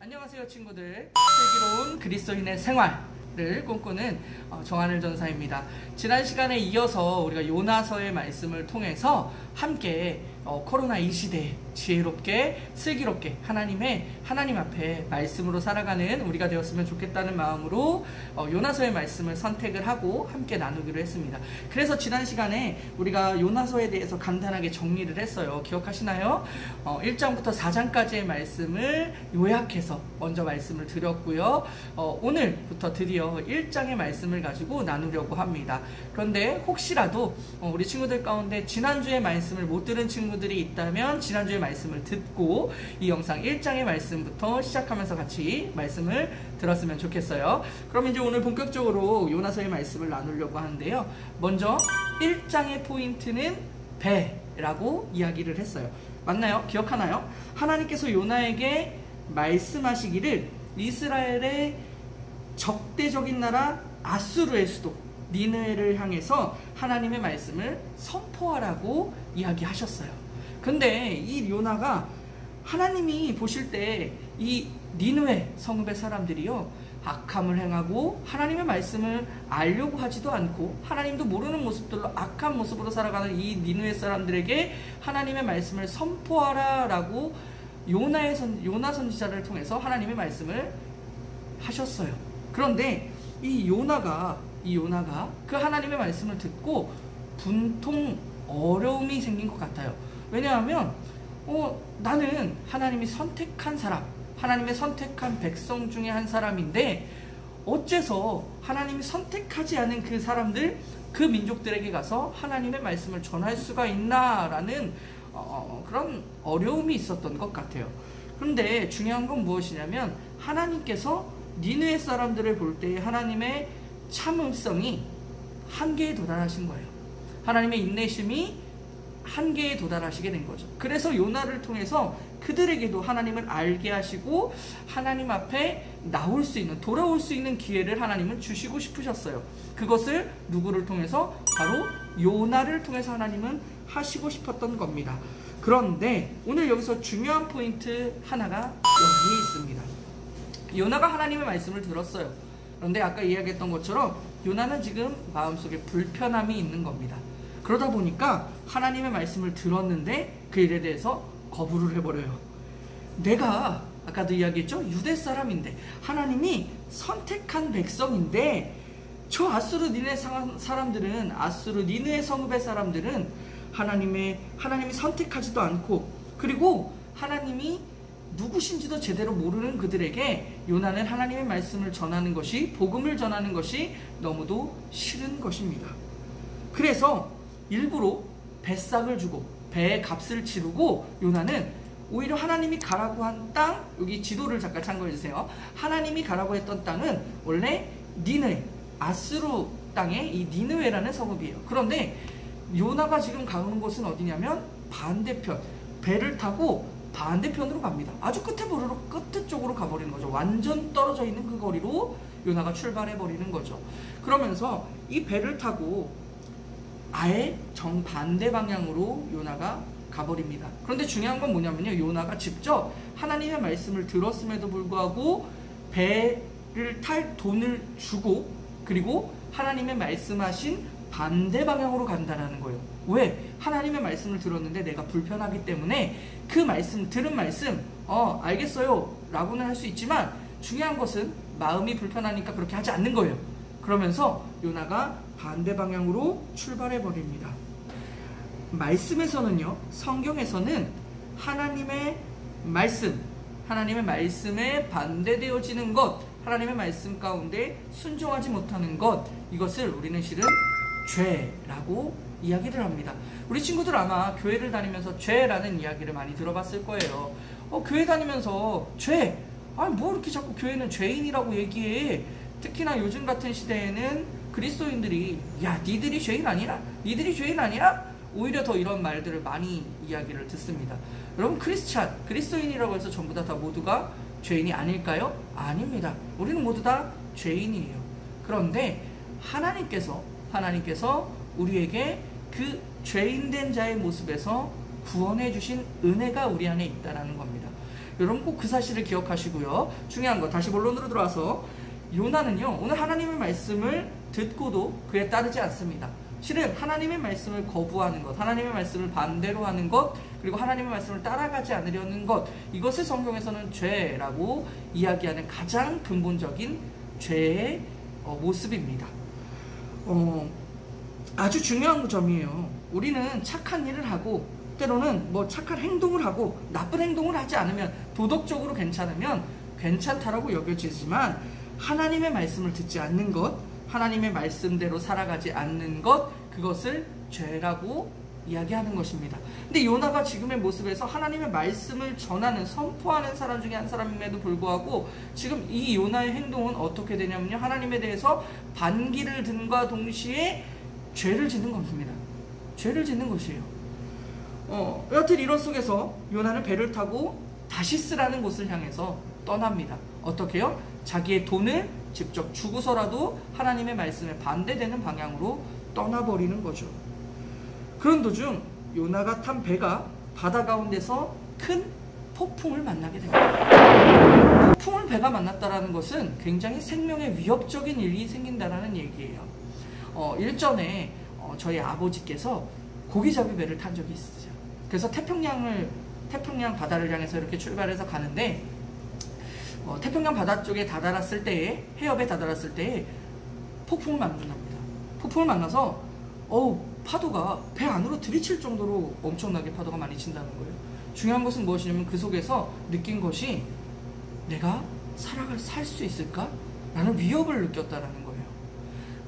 안녕하세요 친구들. 슬기로운 그리스도인의 생활을 꿈꾸는 정하늘 전사입니다. 지난 시간에 이어서 우리가 요나서의 말씀을 통해서 함께 코로나 이 시대에 지혜롭게 슬기롭게 하나님 앞에 말씀으로 살아가는 우리가 되었으면 좋겠다는 마음으로 요나서의 말씀을 선택을 하고 함께 나누기로 했습니다. 그래서 지난 시간에 우리가 요나서에 대해서 간단하게 정리를 했어요. 기억하시나요? 1장부터 4장까지의 말씀을 요약해서 먼저 말씀을 드렸고요. 오늘부터 드디어 1장의 말씀을 가지고 나누려고 합니다. 그런데 혹시라도 우리 친구들 가운데 지난주에 말씀을 못 들은 친구들이 있다면 지난주에 말씀을 듣고 이 영상 1장의 말씀부터 시작하면서 같이 말씀을 들었으면 좋겠어요. 그럼 이제 오늘 본격적으로 요나서의 말씀을 나누려고 하는데요. 먼저 1장의 포인트는 배라고 이야기를 했어요. 맞나요? 기억하나요? 하나님께서 요나에게 말씀하시기를 이스라엘의 적대적인 나라 아수르의 수도 니느웨를 향해서 하나님의 말씀을 선포하라고 이야기하셨어요. 근데 이 요나가 하나님이 보실 때 이 니느웨 성읍의 사람들이요 악함을 행하고 하나님의 말씀을 알려고 하지도 않고 하나님도 모르는 모습들로 악한 모습으로 살아가는 이 니느웨 사람들에게 하나님의 말씀을 선포하라 라고 요나 선지자를 통해서 하나님의 말씀을 하셨어요. 그런데 이 요나가 그 하나님의 말씀을 듣고 분통 어려움이 생긴 것 같아요. 왜냐하면 나는 하나님이 선택한 사람, 하나님의 선택한 백성 중에 한 사람인데 어째서 하나님이 선택하지 않은 그 사람들, 그 민족들에게 가서 하나님의 말씀을 전할 수가 있나라는 그런 어려움이 있었던 것 같아요. 그런데 중요한 건 무엇이냐면 하나님께서 니느웨 사람들을 볼 때 하나님의 참음성이 한계에 도달하신 거예요. 하나님의 인내심이 한계에 도달하시게 된 거죠. 그래서 요나를 통해서 그들에게도 하나님을 알게 하시고 하나님 앞에 돌아올 수 있는 기회를 하나님은 주시고 싶으셨어요. 그것을 누구를 통해서? 바로 요나를 통해서 하나님은 하시고 싶었던 겁니다. 그런데 오늘 여기서 중요한 포인트 하나가 여기에 있습니다. 요나가 하나님의 말씀을 들었어요. 그런데 아까 이야기했던 것처럼 요나는 지금 마음속에 불편함이 있는 겁니다. 그러다 보니까 하나님의 말씀을 들었는데 그 일에 대해서 거부를 해버려요. 내가 아까도 이야기했죠? 유대 사람인데 하나님이 선택한 백성인데 저 아수르 니느웨 사람들은 아수르 니느웨 성읍의 사람들은 하나님이 선택하지도 않고 그리고 하나님이 누구신지도 제대로 모르는 그들에게 요나는 하나님의 말씀을 전하는 것이 복음을 전하는 것이 너무도 싫은 것입니다. 그래서 일부러 배싹을 주고 배의 값을 치르고 요나는 오히려 하나님이 가라고 한 땅, 여기 지도를 잠깐 참고해 주세요. 하나님이 가라고 했던 땅은 원래 니느웨, 아수르 땅의 이 니느웨라는 성읍이에요. 그런데 요나가 지금 가는 곳은 어디냐면 반대편, 배를 타고 반대편으로 갑니다. 아주 끝에 쪽으로 가버리는 거죠. 완전 떨어져 있는 그 거리로 요나가 출발해 버리는 거죠. 그러면서 이 배를 타고 아예 정반대 방향으로 요나가 가버립니다. 그런데 중요한 건 뭐냐면요, 요나가 직접 하나님의 말씀을 들었음에도 불구하고 배를 탈 돈을 주고 그리고 하나님의 말씀하신 반대 방향으로 간다는 거예요. 왜? 하나님의 말씀을 들었는데 내가 불편하기 때문에 그 말씀, 들은 말씀 알겠어요 라고는 할 수 있지만 중요한 것은 마음이 불편하니까 그렇게 하지 않는 거예요. 그러면서 요나가 반대 방향으로 출발해 버립니다. 말씀에서는요, 성경에서는 하나님의 말씀에 반대되어지는 것, 하나님의 말씀 가운데 순종하지 못하는 것, 이것을 우리는 실은 죄라고 이야기를 합니다. 우리 친구들 아마 교회를 다니면서 죄라는 이야기를 많이 들어봤을 거예요. 교회 다니면서 죄, 뭐 이렇게 자꾸 교회는 죄인이라고 얘기해. 특히나 요즘 같은 시대에는 그리스도인들이 야 니들이 죄인 아니야? 오히려 더 이런 말들을 많이 이야기를 듣습니다. 여러분 그리스도인이라고 해서 전부 다 모두가 죄인이 아닐까요? 아닙니다. 우리는 모두 다 죄인이에요. 그런데 하나님께서 우리에게 그 죄인된 자의 모습에서 구원해 주신 은혜가 우리 안에 있다는 겁니다. 여러분 꼭 그 사실을 기억하시고요. 중요한 거 다시 본론으로 들어와서 요나는요 오늘 하나님의 말씀을 듣고도 그에 따르지 않습니다. 실은 하나님의 말씀을 거부하는 것, 하나님의 말씀을 반대로 하는 것, 그리고 하나님의 말씀을 따라가지 않으려는 것, 이것을 성경에서는 죄라고 이야기하는 가장 근본적인 죄의 모습입니다. 아주 중요한 점이에요. 우리는 착한 일을 하고 때로는 뭐 착한 행동을 하고 나쁜 행동을 하지 않으면 도덕적으로 괜찮으면 괜찮다라고 여겨지지만 하나님의 말씀을 듣지 않는 것, 하나님의 말씀대로 살아가지 않는 것, 그것을 죄라고 이야기하는 것입니다. 근데 요나가 지금의 모습에서 하나님의 말씀을 전하는, 선포하는 사람 중에 한 사람임에도 불구하고 지금 이 요나의 행동은 어떻게 되냐면요, 하나님에 대해서 반기를 든과 동시에 죄를 짓는 것입니다. 죄를 짓는 것이에요. 여하튼 이런 속에서 요나는 배를 타고 다시스라는 곳을 향해서 떠납니다. 어떻게요? 자기의 돈을 직접 주고서라도 하나님의 말씀에 반대되는 방향으로 떠나버리는 거죠. 그런 도중 요나가 탄 배가 바다 가운데서 큰 폭풍을 만나게 됩니다. 폭풍을 배가 만났다는 것은 굉장히 생명에 위협적인 일이 생긴다는 얘기예요. 일전에 저희 아버지께서 고기잡이 배를 탄 적이 있으세요. 그래서 태평양 바다를 향해서 이렇게 출발해서 가는데 태평양 바다 쪽에 다다랐을 때에, 해협에 다다랐을 때에 폭풍을 만납니다. 폭풍을 만나서 파도가 배 안으로 들이칠 정도로 엄청나게 파도가 많이 친다는 거예요. 중요한 것은 무엇이냐면 그 속에서 느낀 것이 내가 살 수 있을까? 라는 위협을 느꼈다는 거예요.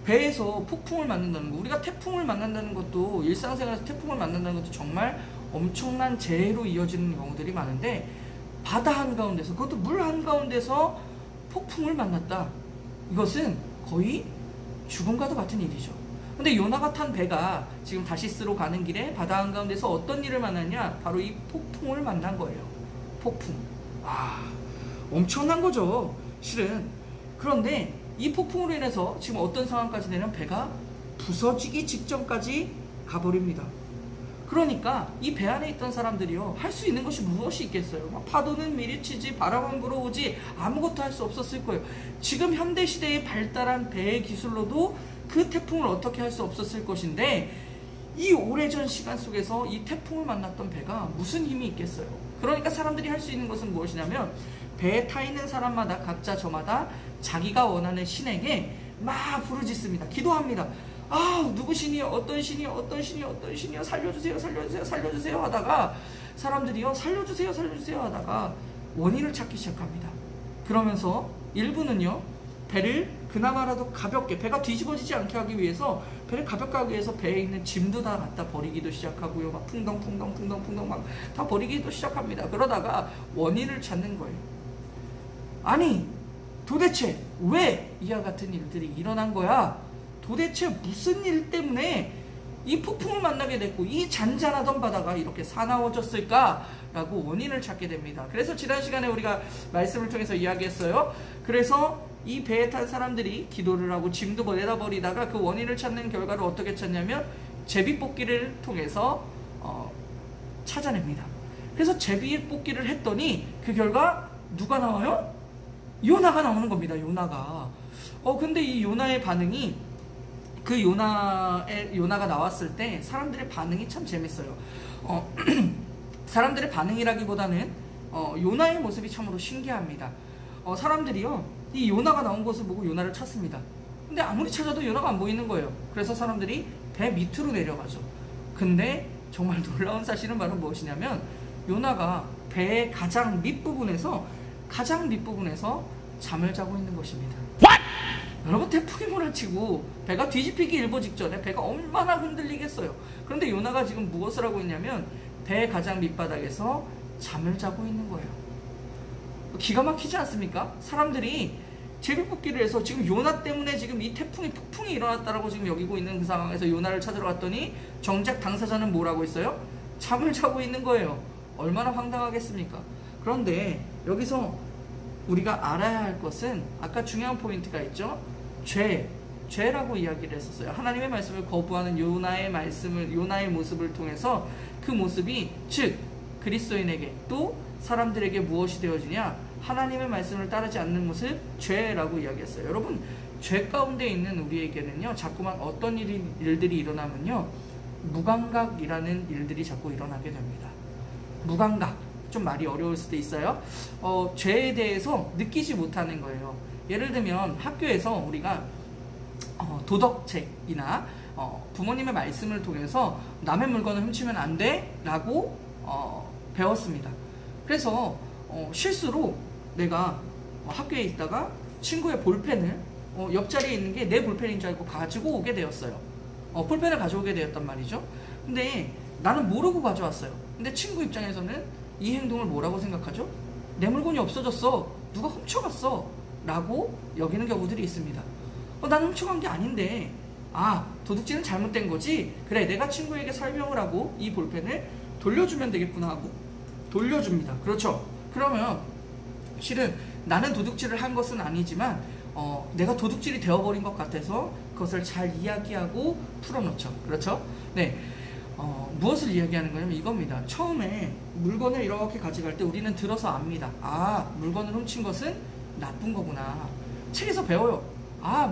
배에서 폭풍을 만난다는 거, 우리가 태풍을 만난다는 것도, 일상생활에서 태풍을 만난다는 것도 정말 엄청난 재해로 이어지는 경우들이 많은데, 바다 한가운데서, 그것도 물 한가운데서 폭풍을 만났다. 이것은 거의 죽음과도 같은 일이죠. 근데 요나가 탄 배가 지금 다시스로 가는 길에 바다 한가운데서 어떤 일을 만났냐? 바로 이 폭풍을 만난 거예요. 폭풍. 엄청난 거죠, 실은. 그런데 이 폭풍으로 인해서 지금 어떤 상황까지 되면 배가 부서지기 직전까지 가버립니다. 그러니까 이 배 안에 있던 사람들이요, 할 수 있는 것이 무엇이 있겠어요? 파도는 미리치지, 바람은 불어오지, 아무것도 할 수 없었을 거예요. 지금 현대시대에 발달한 배의 기술로도 그 태풍을 어떻게 할 수 없었을 것인데, 이 오래전 시간 속에서 이 태풍을 만났던 배가 무슨 힘이 있겠어요? 그러니까 사람들이 할 수 있는 것은 무엇이냐면, 배에 타 있는 사람마다 각자 저마다 자기가 원하는 신에게 막 부르짖습니다. 기도합니다. 누구시니요? 어떤 신이요? 어떤 신이요? 어떤 신이요? 살려주세요, 살려주세요, 살려주세요 하다가 사람들이요, 살려주세요, 살려주세요 하다가 원인을 찾기 시작합니다. 그러면서 일부는요, 배를 그나마라도 가볍게, 배가 뒤집어지지 않게 하기 위해서, 배를 가볍게 하기 위해서 배에 있는 짐도 다 갖다 버리기도 시작하고요, 막 풍덩 막 다 버리기도 시작합니다. 그러다가 원인을 찾는 거예요. 아니, 도대체 왜 이와 같은 일들이 일어난 거야? 도대체 무슨 일 때문에 이 폭풍을 만나게 됐고 이 잔잔하던 바다가 이렇게 사나워졌을까? 라고 원인을 찾게 됩니다. 그래서 지난 시간에 우리가 말씀을 통해서 이야기했어요. 그래서 이 배에 탄 사람들이 기도를 하고 짐도 내다 버리다가 그 원인을 찾는 결과를 어떻게 찾냐면 제비뽑기를 통해서 찾아냅니다. 그래서 제비뽑기를 했더니 그 결과 누가 나와요? 요나가 나오는 겁니다. 요나가. 근데 이 요나의 반응이, 그 요나가 나왔을 때 사람들의 반응이 참 재밌어요. 사람들의 반응이라기보다는 요나의 모습이 참으로 신기합니다. 사람들이요, 이 요나가 나온 것을 보고 요나를 찾습니다. 근데 아무리 찾아도 요나가 안 보이는 거예요. 그래서 사람들이 배 밑으로 내려가죠. 근데 정말 놀라운 사실은 바로 무엇이냐면, 요나가 배의 가장 밑부분에서 잠을 자고 있는 것입니다. 여러분, 태풍이 몰아치고 배가 뒤집히기 일보 직전에 배가 얼마나 흔들리겠어요. 그런데 요나가 지금 무엇을 하고 있냐면 배 가장 밑바닥에서 잠을 자고 있는 거예요. 기가 막히지 않습니까? 사람들이 제비뽑기를 해서 지금 요나 때문에 지금 이 폭풍이 일어났다라고 지금 여기고 있는 그 상황에서 요나를 찾으러 갔더니 정작 당사자는 뭘 하고 있어요? 잠을 자고 있는 거예요. 얼마나 황당하겠습니까? 그런데 여기서 우리가 알아야 할 것은, 아까 중요한 포인트가 있죠? 죄라고 이야기를 했었어요. 하나님의 말씀을 거부하는 요나의 모습을 통해서 그 모습이, 즉 그리스도인에게 또 사람들에게 무엇이 되어지냐? 하나님의 말씀을 따르지 않는 모습, 죄라고 이야기했어요. 여러분, 죄 가운데 있는 우리에게는요, 자꾸만 어떤 일들이 일어나면요, 무감각이라는 일들이 자꾸 일어나게 됩니다. 무감각, 좀 말이 어려울 수도 있어요. 죄에 대해서 느끼지 못하는 거예요. 예를 들면 학교에서 우리가 도덕책이나 부모님의 말씀을 통해서 남의 물건을 훔치면 안 돼 라고 배웠습니다. 그래서 실수로 내가 학교에 있다가 친구의 볼펜을 옆자리에 있는 게 내 볼펜인 줄 알고 가지고 오게 되었어요. 볼펜을 가져오게 되었단 말이죠. 근데 나는 모르고 가져왔어요. 근데 친구 입장에서는 이 행동을 뭐라고 생각하죠? 내 물건이 없어졌어, 누가 훔쳐갔어 라고 여기는 경우들이 있습니다. 나는 훔쳐간 게 아닌데, 도둑질은 잘못된 거지? 그래, 내가 친구에게 설명을 하고 이 볼펜을 돌려주면 되겠구나 하고 돌려줍니다. 그렇죠? 그러면 실은 나는 도둑질을 한 것은 아니지만 내가 도둑질이 되어버린 것 같아서 그것을 잘 이야기하고 풀어놓죠. 그렇죠? 네. 무엇을 이야기하는 거냐면 이겁니다. 처음에 물건을 이렇게 가져갈 때 우리는 들어서 압니다. 물건을 훔친 것은 나쁜 거구나. 책에서 배워요.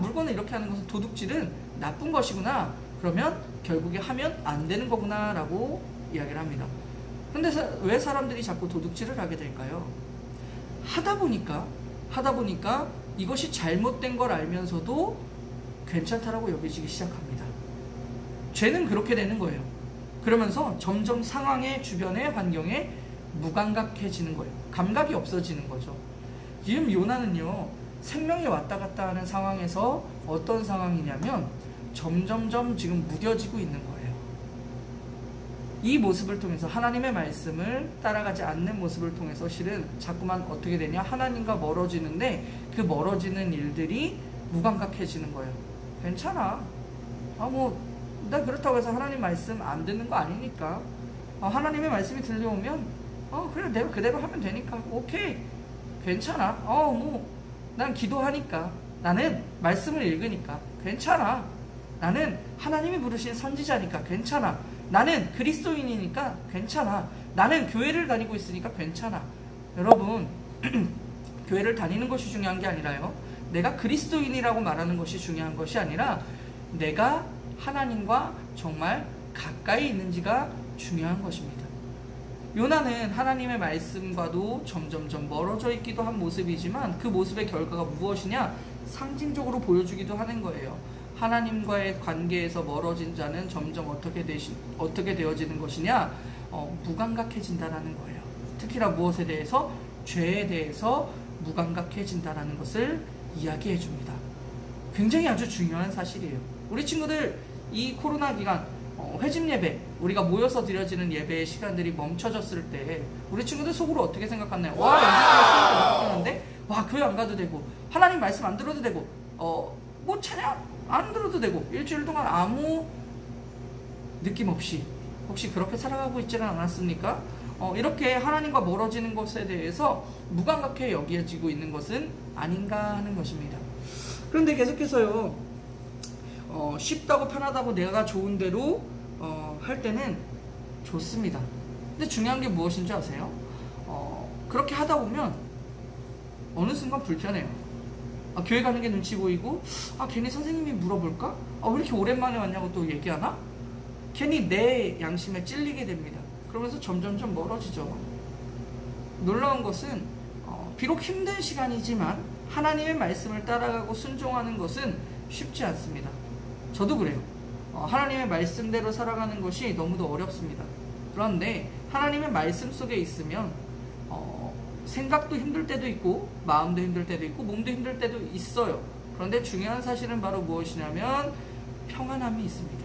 물건을 이렇게 하는 것은, 도둑질은 나쁜 것이구나. 그러면 결국에 하면 안 되는 거구나 라고 이야기를 합니다. 근데 왜 사람들이 자꾸 도둑질을 하게 될까요? 하다 보니까 이것이 잘못된 걸 알면서도 괜찮다라고 여기지기 시작합니다. 죄는 그렇게 되는 거예요. 그러면서 점점 상황에, 주변의 환경에 무감각해지는 거예요. 감각이 없어지는 거죠. 지금 요나는요, 생명이 왔다 갔다 하는 상황에서 어떤 상황이냐면 점점점 지금 무뎌지고 있는 거예요. 이 모습을 통해서, 하나님의 말씀을 따라가지 않는 모습을 통해서 실은 자꾸만 어떻게 되냐? 하나님과 멀어지는데 그 멀어지는 일들이 무감각해지는 거예요. 괜찮아. 나 그렇다고 해서 하나님 말씀 안 듣는 거 아니니까. 하나님의 말씀이 들려오면 그래, 내가 그대로 하면 되니까. 오케이. 괜찮아. 난 기도하니까. 나는 말씀을 읽으니까. 괜찮아. 나는 하나님이 부르신 선지자니까. 괜찮아. 나는 그리스도인이니까. 괜찮아. 나는 교회를 다니고 있으니까. 괜찮아. 여러분, 교회를 다니는 것이 중요한 게 아니라요, 내가 그리스도인이라고 말하는 것이 중요한 것이 아니라 내가 하나님과 정말 가까이 있는지가 중요한 것입니다. 요나는 하나님의 말씀과도 점점점 멀어져 있기도 한 모습이지만 그 모습의 결과가 무엇이냐? 상징적으로 보여주기도 하는 거예요. 하나님과의 관계에서 멀어진 자는 점점 어떻게 되어지는 것이냐? 무감각해진다라는 거예요. 특히나 무엇에 대해서? 죄에 대해서 무감각해진다라는 것을 이야기해 줍니다. 굉장히 아주 중요한 사실이에요. 우리 친구들, 이 코로나 기간 회집 예배, 우리가 모여서 드려지는 예배의 시간들이 멈춰졌을 때 우리 친구들 속으로 어떻게 생각하나요? 연습하는데 교회 안 가도 되고, 하나님 말씀 안 들어도 되고, 찬양 안 들어도 되고, 일주일 동안 아무 느낌 없이 혹시 그렇게 살아가고 있지는 않았습니까? 이렇게 하나님과 멀어지는 것에 대해서 무감각해 여겨지고 있는 것은 아닌가 하는 것입니다. 그런데 계속해서요, 쉽다고 편하다고 내가 좋은 대로 할 때는 좋습니다. 근데 중요한 게 무엇인지 아세요? 그렇게 하다 보면 어느 순간 불편해요. 교회 가는 게 눈치 보이고, 괜히 선생님이 물어볼까? 왜 이렇게 오랜만에 왔냐고 또 얘기하나? 괜히 내 양심에 찔리게 됩니다. 그러면서 점점점 멀어지죠. 놀라운 것은 비록 힘든 시간이지만 하나님의 말씀을 따라가고 순종하는 것은 쉽지 않습니다. 저도 그래요. 하나님의 말씀대로 살아가는 것이 너무도 어렵습니다. 그런데 하나님의 말씀 속에 있으면 생각도 힘들 때도 있고, 마음도 힘들 때도 있고, 몸도 힘들 때도 있어요. 그런데 중요한 사실은 바로 무엇이냐면 평안함이 있습니다.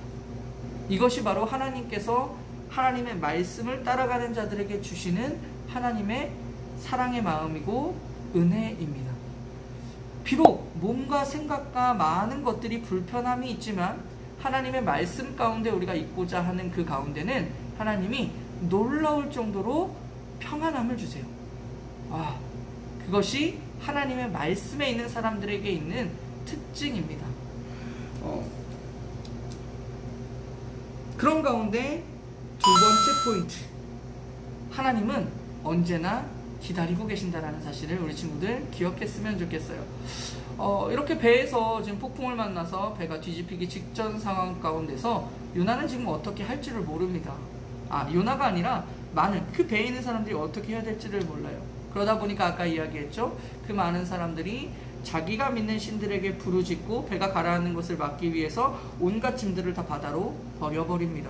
이것이 바로 하나님께서 하나님의 말씀을 따라가는 자들에게 주시는 하나님의 사랑의 마음이고 은혜입니다. 비록 몸과 생각과 많은 것들이 불편함이 있지만 하나님의 말씀 가운데 우리가 있고자 하는 그 가운데는 하나님이 놀라울 정도로 평안함을 주세요. 그것이 하나님의 말씀에 있는 사람들에게 있는 특징입니다. 그런 가운데 두 번째 포인트, 하나님은 언제나 기다리고 계신다라는 사실을 우리 친구들 기억했으면 좋겠어요. 이렇게 배에서 지금 폭풍을 만나서 배가 뒤집히기 직전 상황 가운데서 요나는 지금 어떻게 할지를 모릅니다. 요나가 아니라 많은 그 배에 있는 사람들이 어떻게 해야 될지를 몰라요. 그러다 보니까 아까 이야기했죠. 그 많은 사람들이 자기가 믿는 신들에게 부르짖고 배가 가라앉는 것을 막기 위해서 온갖 짐들을 다 바다로 버려버립니다.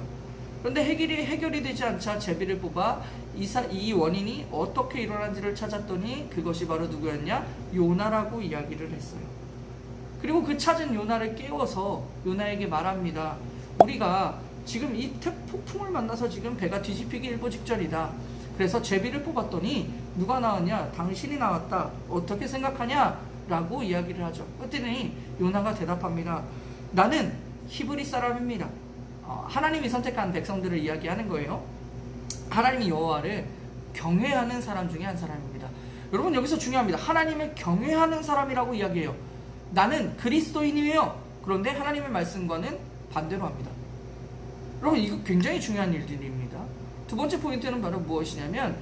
그런데 해결이 되지 않자 제비를 뽑아 이 원인이 어떻게 일어난지를 찾았더니 그것이 바로 누구였냐? 요나라고 이야기를 했어요. 그리고 그 찾은 요나를 깨워서 요나에게 말합니다. 우리가 지금 이 폭풍을 만나서 지금 배가 뒤집히기 일보 직전이다. 그래서 제비를 뽑았더니 누가 나왔냐? 당신이 나왔다. 어떻게 생각하냐? 라고 이야기를 하죠. 그랬더니 요나가 대답합니다. 나는 히브리 사람입니다. 하나님이 선택한 백성들을 이야기하는 거예요. 하나님이 여호와를 경외하는 사람 중에 한 사람입니다. 여러분 여기서 중요합니다. 하나님을 경외하는 사람이라고 이야기해요. 나는 그리스도인이에요. 그런데 하나님의 말씀과는 반대로 합니다. 여러분 이거 굉장히 중요한 일들입니다. 두 번째 포인트는 바로 무엇이냐면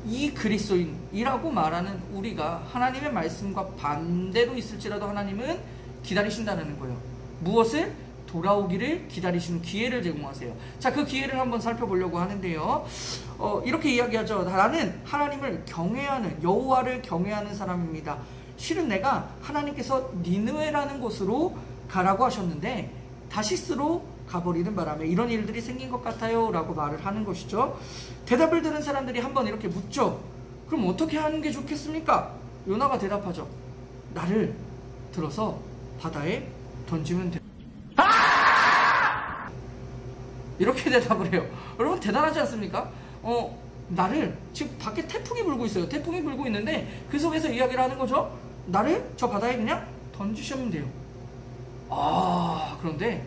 이 그리스도인이라고 말하는 우리가 하나님의 말씀과 반대로 있을지라도 하나님은 기다리신다는 거예요. 무엇을? 돌아오기를 기다리시는 기회를 제공하세요. 자, 그 기회를 한번 살펴보려고 하는데요. 이렇게 이야기하죠. 나는 하나님을 경외하는, 여호와를 경외하는 사람입니다. 실은 내가 하나님께서 니느웨라는 곳으로 가라고 하셨는데 다시스로 가버리는 바람에 이런 일들이 생긴 것 같아요 라고 말을 하는 것이죠. 대답을 들은 사람들이 한번 이렇게 묻죠. 그럼 어떻게 하는 게 좋겠습니까? 요나가 대답하죠. 나를 들어서 바다에 던지면 됩니다. 이렇게 대답을 해요. 여러분 대단하지 않습니까? 나를 지금 밖에 태풍이 불고 있어요. 태풍이 불고 있는데 그 속에서 이야기를 하는 거죠. 나를 저 바다에 그냥 던지시면 돼요. 그런데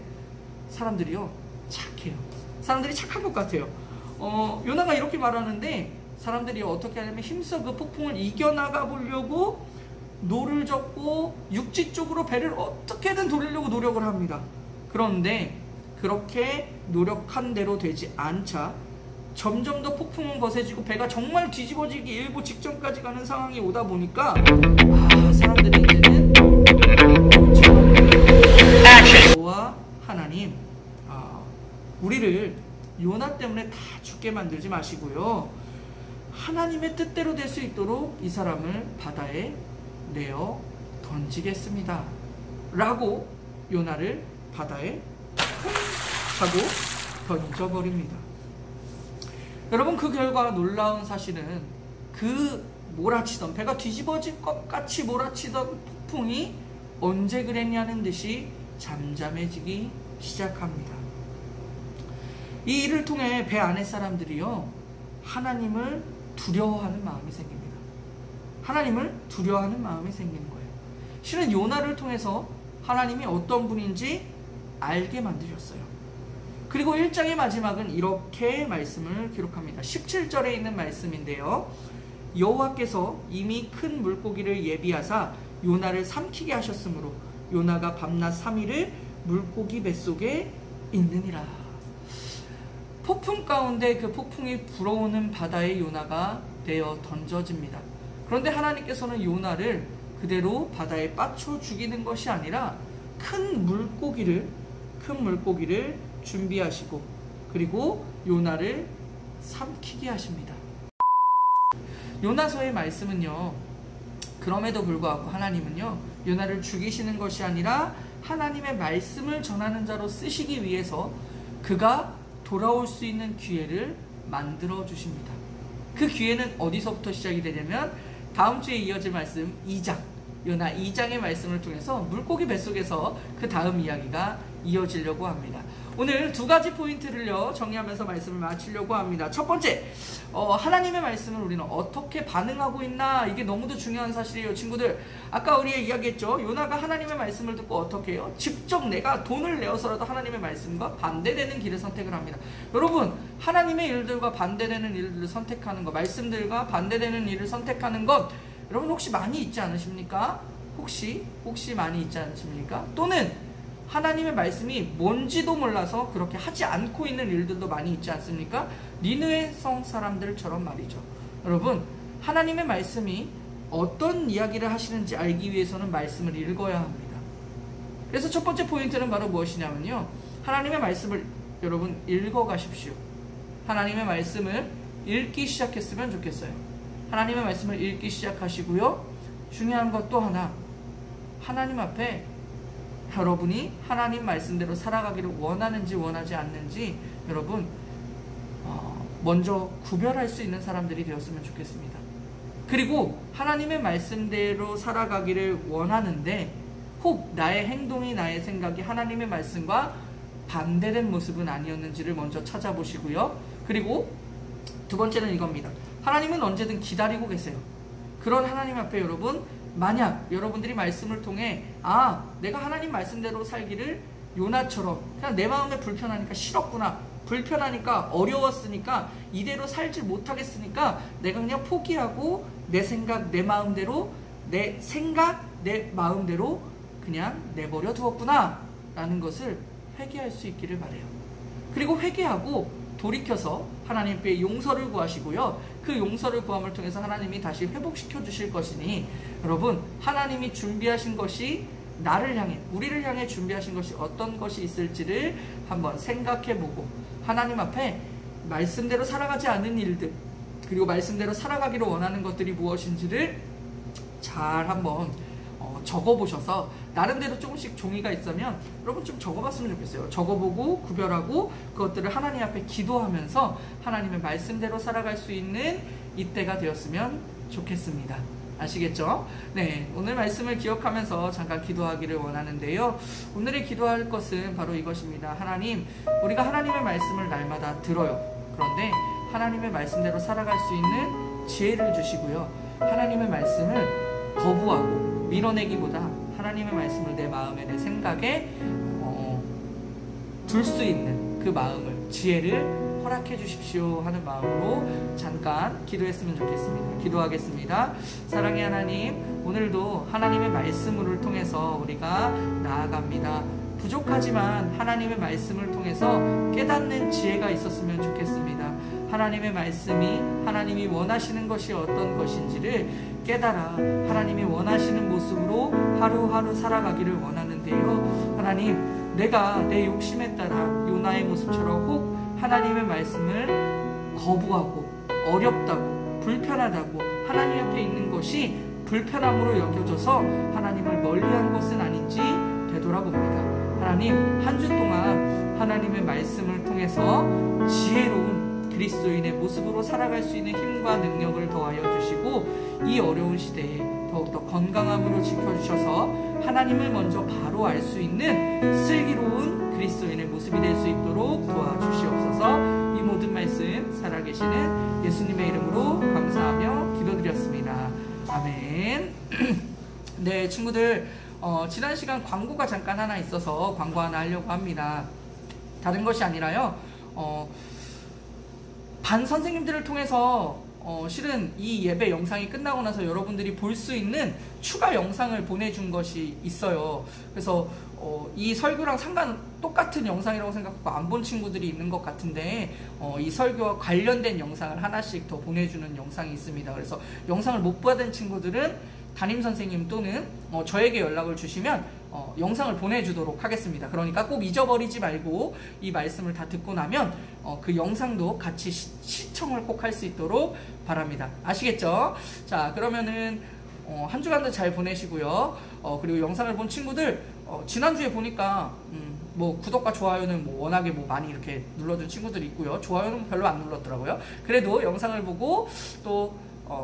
사람들이요 착해요. 사람들이 착한 것 같아요. 요나가 이렇게 말하는데 사람들이 어떻게 하냐면 힘써 그 폭풍을 이겨나가 보려고 노를 젓고 육지 쪽으로 배를 어떻게든 돌리려고 노력을 합니다. 그런데 그렇게 노력한 대로 되지 않자 점점 더 폭풍은 거세지고 배가 정말 뒤집어지기 일보 직전까지 가는 상황이 오다 보니까 사람들이 이제는 여호와 하나님 우리를 요나 때문에 다 죽게 만들지 마시고요. 하나님의 뜻대로 될 수 있도록 이 사람을 바다에 내어 던지겠습니다. 라고 요나를 바다에 하고 던져버립니다. 여러분 그 결과 놀라운 사실은 그 몰아치던 배가 뒤집어질 것 같이 몰아치던 폭풍이 언제 그랬냐는 듯이 잠잠해지기 시작합니다. 이 일을 통해 배 안의 사람들이요 하나님을 두려워하는 마음이 생깁니다. 하나님을 두려워하는 마음이 생기는 거예요. 실은 요나를 통해서 하나님이 어떤 분인지 알게 만드셨어요. 그리고 1장의 마지막은 이렇게 말씀을 기록합니다. 17절에 있는 말씀인데요. 여호와께서 이미 큰 물고기를 예비하사 요나를 삼키게 하셨으므로 요나가 밤낮 3일을 물고기 뱃속에 있느니라. 폭풍 가운데 그 폭풍이 불어오는 바다에 요나가 내어 던져집니다. 그런데 하나님께서는 요나를 그대로 바다에 빠쳐 죽이는 것이 아니라 큰 물고기를 준비하시고 그리고 요나를 삼키게 하십니다. 요나서의 말씀은요 그럼에도 불구하고 하나님은요 요나를 죽이시는 것이 아니라 하나님의 말씀을 전하는 자로 쓰시기 위해서 그가 돌아올 수 있는 기회를 만들어 주십니다. 그 기회는 어디서부터 시작이 되냐면 다음 주에 이어질 말씀 2장 요나 2장의 말씀을 통해서 물고기 뱃속에서 그 다음 이야기가 이어지려고 합니다. 오늘 두 가지 포인트를요 정리하면서 말씀을 마치려고 합니다. 첫 번째, 하나님의 말씀을 우리는 어떻게 반응하고 있나, 이게 너무도 중요한 사실이에요. 친구들, 아까 우리 이야기했죠. 요나가 하나님의 말씀을 듣고 어떻게 해요? 직접 내가 돈을 내어서라도 하나님의 말씀과 반대되는 길을 선택을 합니다. 여러분, 하나님의 일들과 반대되는 일들을 선택하는 것, 말씀들과 반대되는 일을 선택하는 것, 여러분 혹시 많이 있지 않으십니까? 혹시 많이 있지 않으십니까? 또는 하나님의 말씀이 뭔지도 몰라서 그렇게 하지 않고 있는 일들도 많이 있지 않습니까? 니느웨 성 사람들처럼 말이죠. 여러분, 하나님의 말씀이 어떤 이야기를 하시는지 알기 위해서는 말씀을 읽어야 합니다. 그래서 첫 번째 포인트는 바로 무엇이냐면요, 하나님의 말씀을 여러분 읽어가십시오. 하나님의 말씀을 읽기 시작했으면 좋겠어요. 하나님의 말씀을 읽기 시작하시고요, 중요한 것 또 하나, 하나님 앞에 여러분이 하나님 말씀대로 살아가기를 원하는지 원하지 않는지 여러분 먼저 구별할 수 있는 사람들이 되었으면 좋겠습니다. 그리고 하나님의 말씀대로 살아가기를 원하는데 혹 나의 행동이, 나의 생각이 하나님의 말씀과 반대된 모습은 아니었는지를 먼저 찾아보시고요. 그리고 두 번째는 이겁니다. 하나님은 언제든 기다리고 계세요. 그런 하나님 앞에 여러분, 만약 여러분들이 말씀을 통해 내가 하나님 말씀대로 살기를 요나처럼 그냥 내 마음에 불편하니까 싫었구나, 불편하니까 어려웠으니까 이대로 살지 못하겠으니까 내가 그냥 포기하고 내 생각, 내 마음대로 내 마음대로 그냥 내버려 두었구나 라는 것을 회개할 수 있기를 바라요. 그리고 회개하고 돌이켜서 하나님께 용서를 구하시고요, 그 용서를 구함을 통해서 하나님이 다시 회복시켜 주실 것이니 여러분, 하나님이 준비하신 것이 나를 향해, 우리를 향해 준비하신 것이 어떤 것이 있을지를 한번 생각해보고 하나님 앞에 말씀대로 살아가지 않은 일들, 그리고 말씀대로 살아가기를 원하는 것들이 무엇인지를 잘 한번 적어보셔서, 나름대로 조금씩 종이가 있으면 여러분 좀 적어봤으면 좋겠어요. 적어보고 구별하고 그것들을 하나님 앞에 기도하면서 하나님의 말씀대로 살아갈 수 있는 이때가 되었으면 좋겠습니다. 아시겠죠? 네, 오늘 말씀을 기억하면서 잠깐 기도하기를 원하는데요. 오늘의 기도할 것은 바로 이것입니다. 하나님, 우리가 하나님의 말씀을 날마다 들어요. 그런데 하나님의 말씀대로 살아갈 수 있는 지혜를 주시고요, 하나님의 말씀을 거부하고 밀어내기보다 하나님의 말씀을 내 마음에, 내 생각에 둘 수 있는 그 마음을, 지혜를 허락해 주십시오 하는 마음으로 잠깐 기도했으면 좋겠습니다. 기도하겠습니다. 사랑의 하나님, 오늘도 하나님의 말씀을 통해서 우리가 나아갑니다. 부족하지만 하나님의 말씀을 통해서 깨닫는 지혜가 있었으면 좋겠습니다. 하나님의 말씀이 하나님이 원하시는 것이 어떤 것인지를 깨달아 하나님이 원하시는 모습으로 하루하루 살아가기를 원하는데요, 하나님, 내가 내 욕심에 따라 요나의 모습처럼 혹 하나님의 말씀을 거부하고 어렵다고, 불편하다고, 하나님 앞에 있는 것이 불편함으로 여겨져서 하나님을 멀리한 것은 아닌지 되돌아봅니다. 하나님, 한 주 동안 하나님의 말씀을 통해서 지혜로운 그리스도인의 모습으로 살아갈 수 있는 힘과 능력을 더하여 주시고 이 어려운 시대에 더욱더 건강함으로 지켜주셔서 하나님을 먼저 바로 알 수 있는 슬기로운 그리스도인의 모습이 될 수 있도록 도와주시옵소서. 이 모든 말씀 살아계시는 예수님의 이름으로 감사하며 기도드렸습니다. 아멘. 네, 친구들, 지난 시간 광고가 잠깐 하나 있어서 광고 하나 하려고 합니다. 다른 것이 아니라요, 반 선생님들을 통해서 실은 이 예배 영상이 끝나고 나서 여러분들이 볼 수 있는 추가 영상을 보내준 것이 있어요. 그래서 이 설교랑 똑같은 영상이라고 생각하고 안 본 친구들이 있는 것 같은데 이 설교와 관련된 영상을 하나씩 더 보내주는 영상이 있습니다. 그래서 영상을 못 받은 친구들은 담임선생님 또는 저에게 연락을 주시면 영상을 보내주도록 하겠습니다. 그러니까 꼭 잊어버리지 말고 이 말씀을 다 듣고 나면 그 영상도 같이 시청을 꼭 할 수 있도록 바랍니다. 아시겠죠? 자, 그러면은 한 주간도 잘 보내시고요. 그리고 영상을 본 친구들, 지난주에 보니까 뭐 구독과 좋아요는 뭐 워낙에 뭐 많이 이렇게 눌러준 친구들이 있고요. 좋아요는 별로 안 눌렀더라고요. 그래도 영상을 보고 또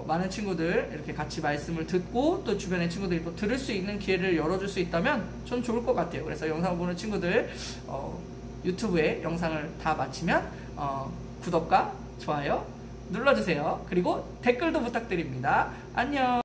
많은 친구들 이렇게 같이 말씀을 듣고 또 주변의 친구들이 또 들을 수 있는 기회를 열어줄 수 있다면 전 좋을 것 같아요. 그래서 영상 보는 친구들 유튜브에 영상을 다 마치면 구독과 좋아요 눌러주세요. 그리고 댓글도 부탁드립니다. 안녕.